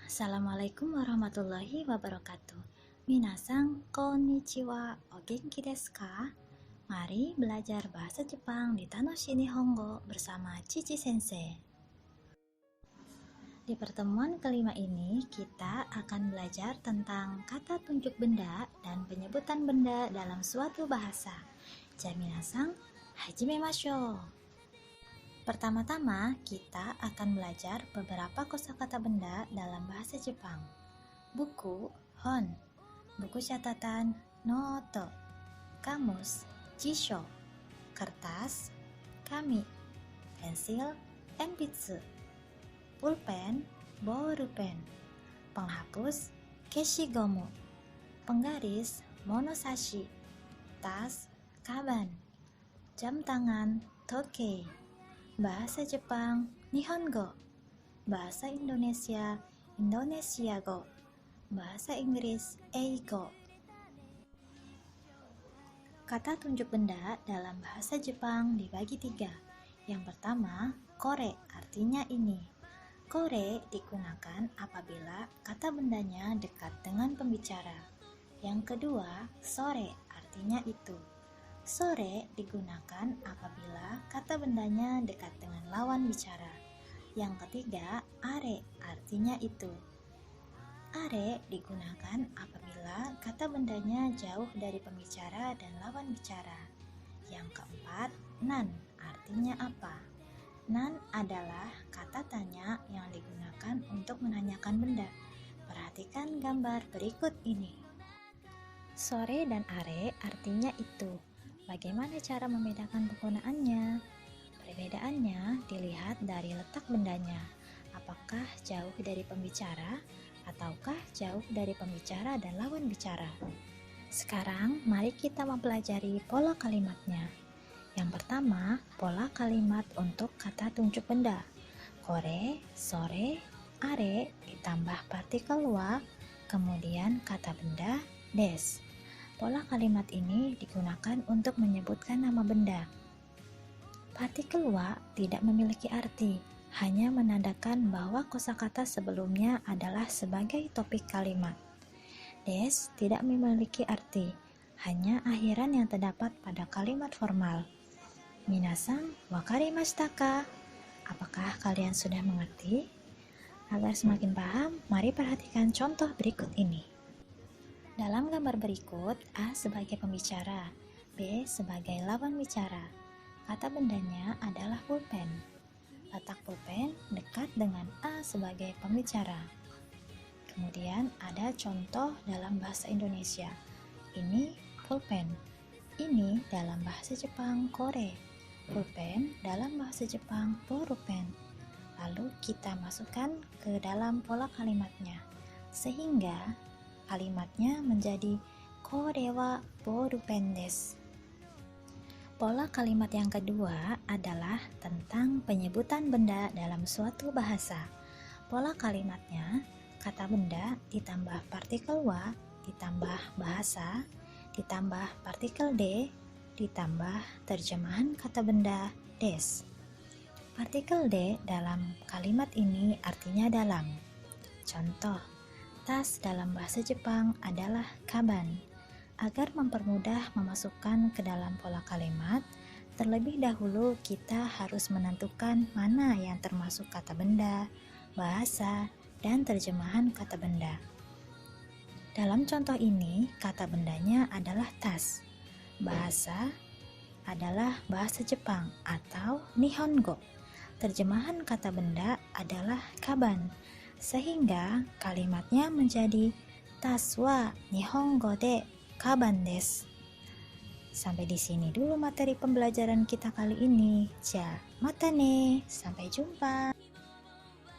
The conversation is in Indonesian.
Assalamualaikum warahmatullahi wabarakatuh. Minasang, konnichiwa, o genki desu ka? Mari belajar bahasa Jepang di Tanoshi Nihongo bersama Cici Sensei. Di pertemuan kelima ini, kita akan belajar tentang kata tunjuk benda dan penyebutan benda dalam suatu bahasa. Ja minasang, hajimemashou. Pertama-tama, kita akan belajar beberapa kosakata benda dalam bahasa Jepang. Buku, hon, buku catatan, noto, kamus, jisho, kertas, kami, pensil, enbitsu, pulpen, bolpen, penghapus, keshigomu, penggaris, monosashi, tas, kaban, jam tangan, tokei, bahasa Jepang, Nihongo, bahasa Indonesia, Indonesiago, bahasa Inggris, Eigo. Kata tunjuk benda dalam bahasa Jepang dibagi 3. Yang pertama, kore, artinya ini. Kore digunakan apabila kata bendanya dekat dengan pembicara. Yang kedua, sore, artinya itu. Sore digunakan apabila kata bendanya dekat dengan lawan bicara. Yang ketiga, are, artinya itu. Are digunakan apabila kata bendanya jauh dari pembicara dan lawan bicara. Yang keempat, nan, artinya apa? Nan adalah kata tanya yang digunakan untuk menanyakan benda. Perhatikan gambar berikut ini. Sore dan are artinya itu. Bagaimana cara membedakan penggunaannya? Perbedaannya dilihat dari letak bendanya. Apakah jauh dari pembicara ataukah jauh dari pembicara dan lawan bicara? Sekarang mari kita mempelajari pola kalimatnya. Yang pertama, pola kalimat untuk kata tunjuk benda. Kore, sore, are ditambah partikel wa, kemudian kata benda des. Pola kalimat ini digunakan untuk menyebutkan nama benda. Partikel wa tidak memiliki arti, hanya menandakan bahwa kosakata sebelumnya adalah sebagai topik kalimat. Des tidak memiliki arti, hanya akhiran yang terdapat pada kalimat formal. Minasang, wakarimashita ka? Apakah kalian sudah mengerti? Agar semakin paham, mari perhatikan contoh berikut ini. Dalam gambar berikut, A sebagai pembicara, B sebagai lawan bicara. Kata bendanya adalah pulpen. Letak pulpen dekat dengan A sebagai pembicara. Kemudian ada contoh dalam bahasa Indonesia. Ini pulpen. Ini dalam bahasa Jepang kore. Pulpen dalam bahasa Jepang bolpen. Lalu kita masukkan ke dalam pola kalimatnya. Sehingga kalimatnya menjadi kore wa bolpen desu. Pola kalimat yang kedua adalah tentang penyebutan benda dalam suatu bahasa. Pola kalimatnya, kata benda ditambah partikel wa, ditambah bahasa, ditambah partikel de, ditambah terjemahan kata benda des. Partikel de dalam kalimat ini artinya dalam. Contoh, tas dalam bahasa Jepang adalah kaban. Agar mempermudah memasukkan ke dalam pola kalimat, terlebih dahulu kita harus menentukan mana yang termasuk kata benda, bahasa, dan terjemahan kata benda. Dalam contoh ini, kata bendanya adalah tas. Bahasa adalah bahasa Jepang atau Nihongo. Terjemahan kata benda adalah kaban. Sehingga kalimatnya menjadi tas wa Nihongo de kaban desu. Sampai di sini dulu materi pembelajaran kita kali ini. Ja, mata ne. Sampai jumpa.